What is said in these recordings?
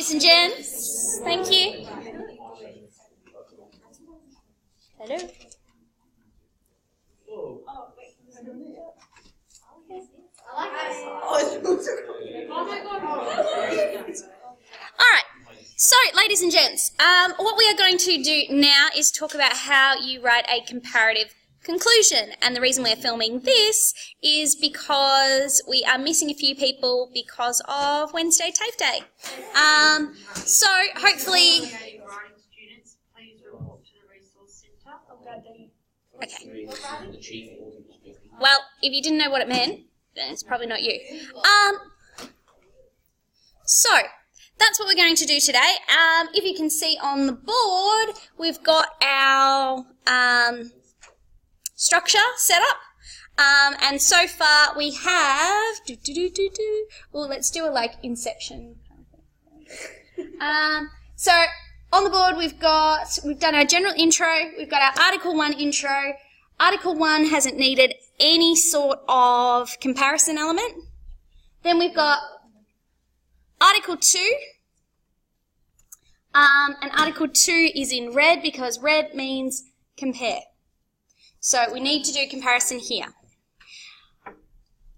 ladies and gents. Thank you. Hello. Alright, so ladies and gents, what we are going to do now is talk about how you write a comparative conclusion. And the reason we're filming this is because we are missing a few people because of Wednesday TAFE Day. So hopefully... Okay. Well, if you didn't know what it meant, then it's probably not you. So, that's what we're going to do today. If you can see on the board, we've got our structure set up. And so far we have... Well, let's do a, like, inception. So, on the board we've done our general intro, we've got our Article 1 intro. Article 1 hasn't needed any sort of comparison element. Then we've got Article 2. And Article 2 is in red because red means compare. So we need to do comparison here.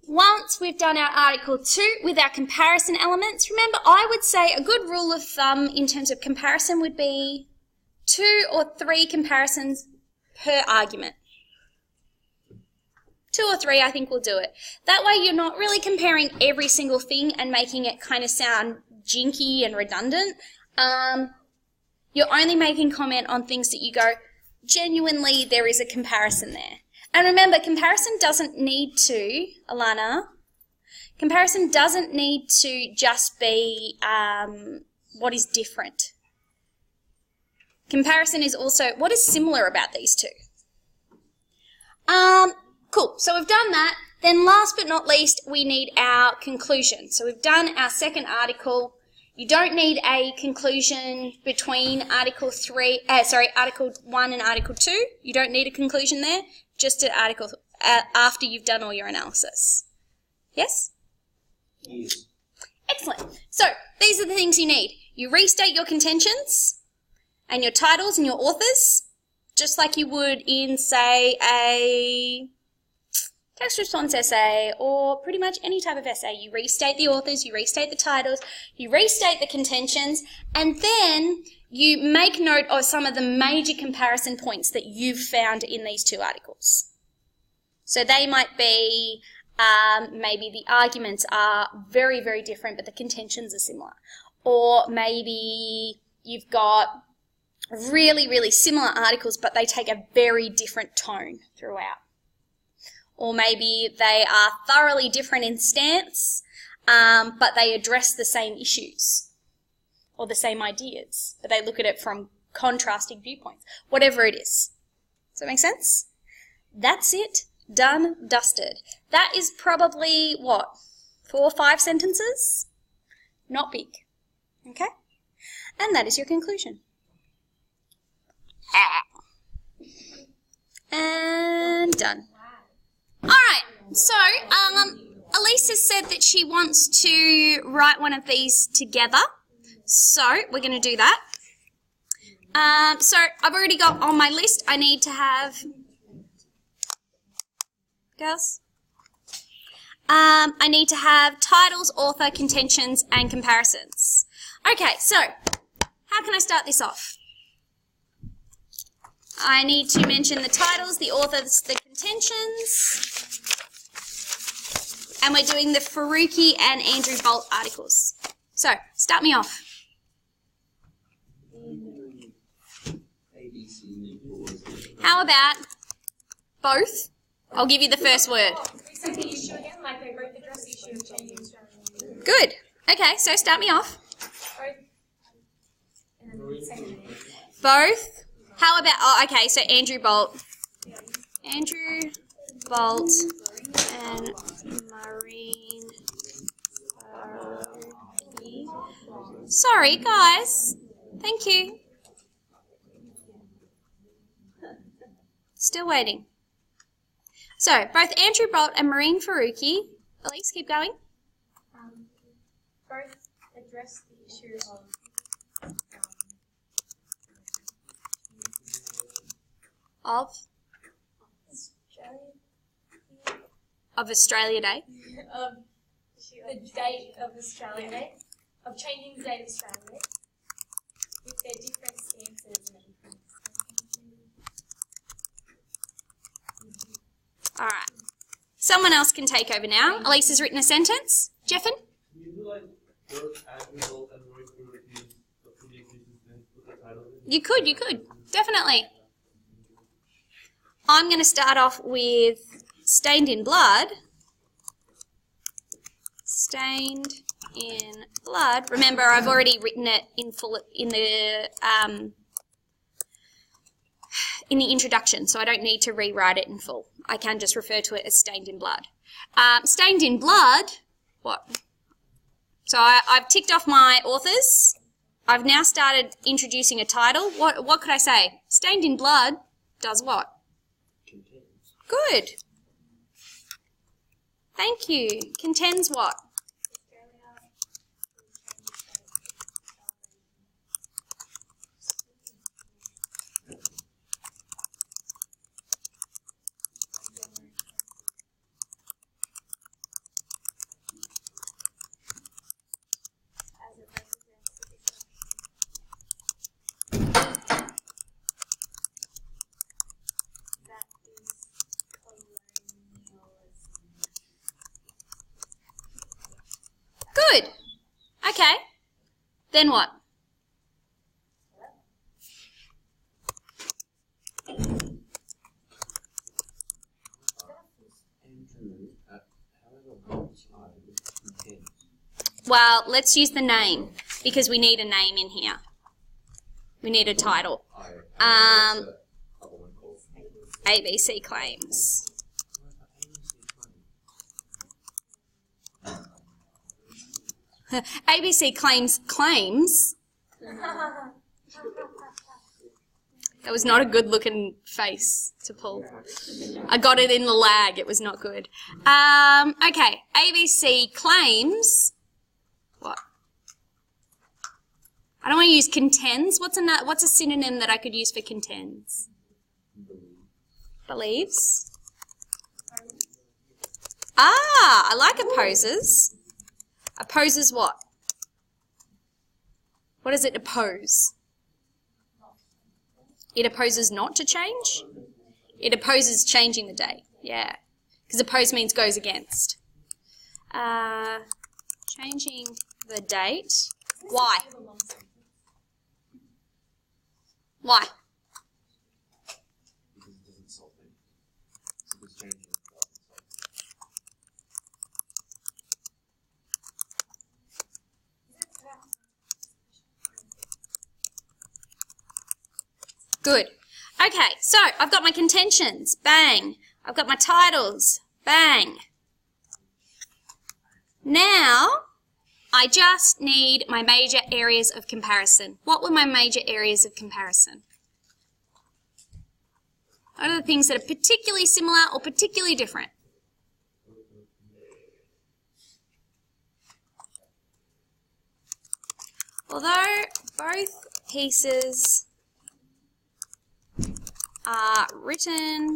Once we've done our Article 2 with our comparison elements, remember I would say a good rule of thumb in terms of comparison would be 2 or 3 comparisons per argument. 2 or 3 I think will do it. That way you're not really comparing every single thing and making it kind of sound jinky and redundant. You're only making comment on things that you go, genuinely there is a comparison there. And remember, comparison doesn't need to, Alana, comparison doesn't need to just be what is different. Comparison is also what is similar about these two. Cool, so we've done that. Then last but not least, we need our conclusion. So we've done our second article. You don't need a conclusion between Article 1 and Article 2. You don't need a conclusion there. Just at Article after you've done all your analysis. Yes? Yes. Excellent. So, these are the things you need. You restate your contentions and your titles and your authors, just like you would in, say, a text response essay or pretty much any type of essay. You restate the authors, you restate the titles, you restate the contentions, and then you make note of some of the major comparison points that you've found in these two articles. So they might be, maybe the arguments are very, very different, but the contentions are similar. Or maybe you've got really, really similar articles, but they take a very different tone throughout. Or maybe they are thoroughly different in stance, but they address the same issues or the same ideas, but they look at it from contrasting viewpoints, whatever it is. Does that make sense? That's it. Done, dusted. That is probably, what, 4 or 5 sentences? Not big. Okay? And that is your conclusion. And done. Alright, so, Elise has said that she wants to write one of these together. So, we're going to do that. So, I've already got on my list, I need to have... Girls? I need to have titles, author, contentions, and comparisons. Okay, so, how can I start this off? I need to mention the titles, the authors, the contentions, and we're doing the Faruqi and Andrew Bolt articles. So, start me off. How about both? I'll give you the first word. Good. Okay, so start me off. Both. How about, okay, so Andrew Bolt. Andrew Bolt and Marine Faruqi. Sorry, guys. Thank you. Still waiting. So, both Andrew Bolt and Marine Faruqi. Elise, keep going. Both address the issue Of Australia Day. The date of Australia Day, of changing the date of Australia Day, with their different stances and everything. All right. Someone else can take over now. Elise has written a sentence. Jeffin? Can you do like work as result and work reviews of previous uses and put the title in? You could. Definitely. I'm going to start off with stained in blood. Stained in blood. Remember, I've already written it in full in the introduction, so I don't need to rewrite it in full. I can just refer to it as stained in blood. Stained in blood, what? So I've ticked off my authors. I've now started introducing a title. What could I say? Stained in blood does what? Contains. Good. Thank you. Contends what? Good. Okay. Then what? Well, let's use the name because we need a name in here. We need a title. ABC claims. ABC claims. That was not a good looking face to pull. I got it in the lag. It was not good. Okay. ABC claims. What? I don't want to use contends. What's a synonym that I could use for contends? Believes. I like opposes. Opposes what? What does it oppose? It opposes not to change? It opposes changing the date. Yeah. Because oppose means goes against. Changing the date. Why? Why? Good. Okay, so I've got my contentions. Bang. I've got my titles. Bang. Now, I just need my major areas of comparison. What were my major areas of comparison? What are the things that are particularly similar or particularly different? Although both pieces are written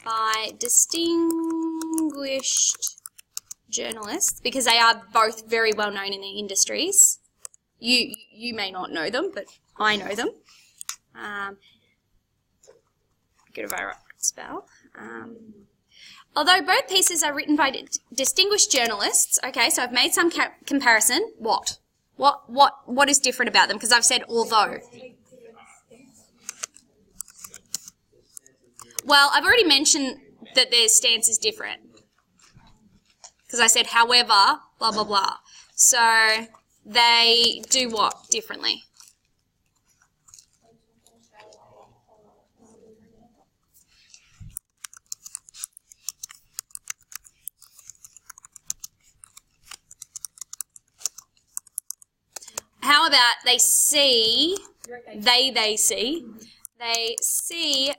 by distinguished journalists, because they are both very well known in their industries. You may not know them, but I know them. Good if I spell. Although both pieces are written by distinguished journalists, okay, so I've made some comparison. What is different about them? Because I've said although. Well, I've already mentioned that their stance is different. Because I said, however, blah, blah, blah. So they do what differently? How about they see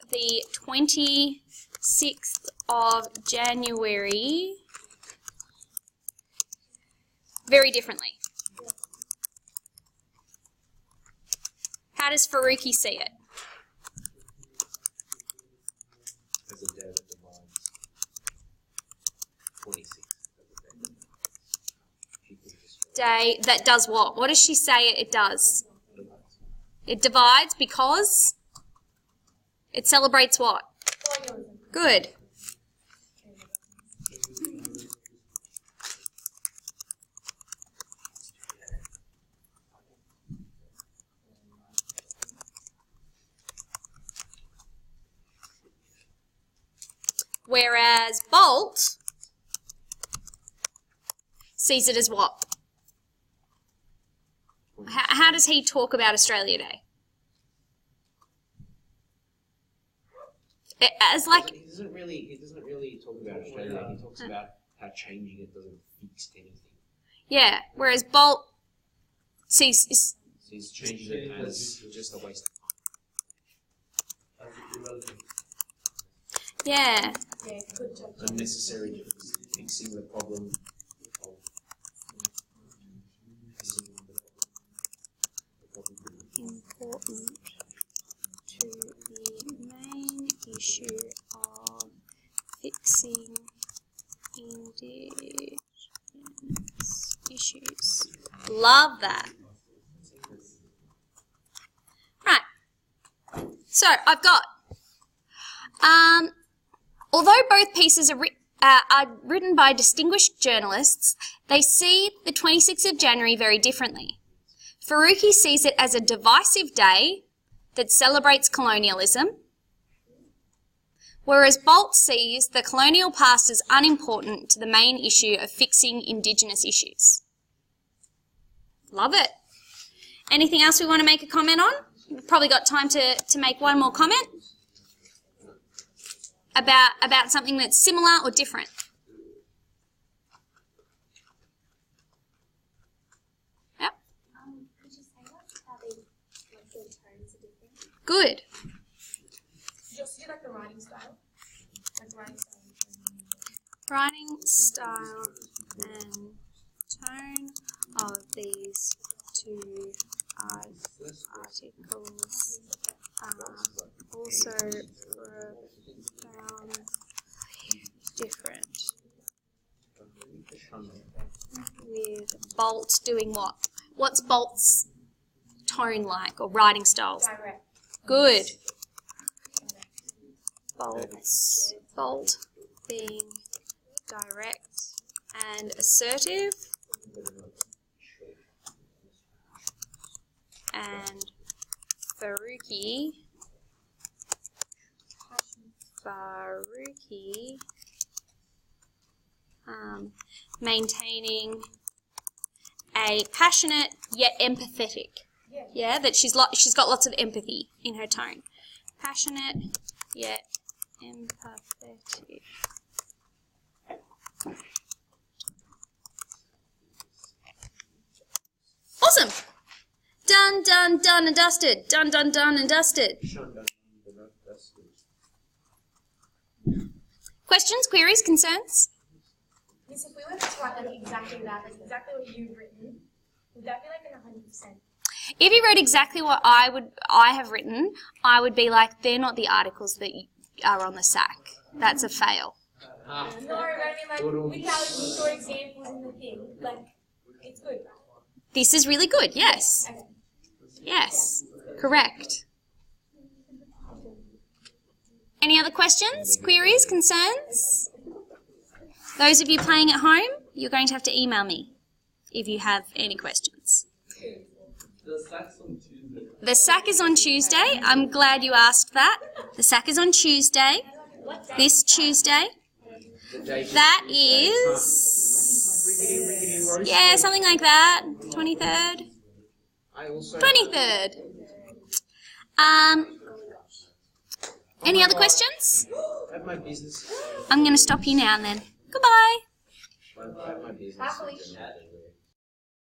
the 26th of January very differently. How does Faruqi see it? As a day that divides 26. Day that does what? What does she say it does? It divides because it celebrates what? Colonialism. Good. Whereas Bolt sees it as what? How does he talk about Australia Day? As like He doesn't really talk about Australia. He talks about how changing it doesn't fix anything. yeah. Whereas Bolt sees So he's changing it as just a waste of time. As irrelevant. yeah. Yeah, good job. Unnecessary fixing the problem of Important to the main issue of fixing indigenous issues. Love that. Right. So I've got. Although both pieces are written by distinguished journalists, they see the 26th of January very differently. Faruqi sees it as a divisive day that celebrates colonialism, whereas Bolt sees the colonial past as unimportant to the main issue of fixing Indigenous issues. Love it. Anything else we want to make a comment on? We've probably got time to make one more comment about something that's similar or different. Yep. Could you say how they, like, their tones are different? Good. Did you also do like the writing style? Like writing style. Writing style and tone of these two articles are also profoundly different. With Bolt doing what? What's Bolt's tone like or writing style? Direct. Good. Bolt being direct and assertive, and Faruqi maintaining a passionate yet empathetic. Yeah, that she's got lots of empathy in her tone. Passionate yet empathetic. Awesome. Done, done, done and dusted. Done, done, done and dusted. Questions, queries, concerns? Miss, if we were to write like exactly that, like exactly what you've written, would that be like an 100%? If you wrote exactly what I have written, I would be like, they're not the articles that are on the sack. That's a fail. No, I mean like without your examples in the thing, like it's good. This is really good, yes. Okay. Yes, correct. Any other questions, queries, concerns? Those of you playing at home, you're going to have to email me if you have any questions. The sack's on Tuesday. The sack is on Tuesday. I'm glad you asked that. The sack is on Tuesday, this Tuesday. That is, yeah, something like that, 23rd. 23rd. Any other questions? At my business. I'm going to stop you now then. Goodbye. At my business.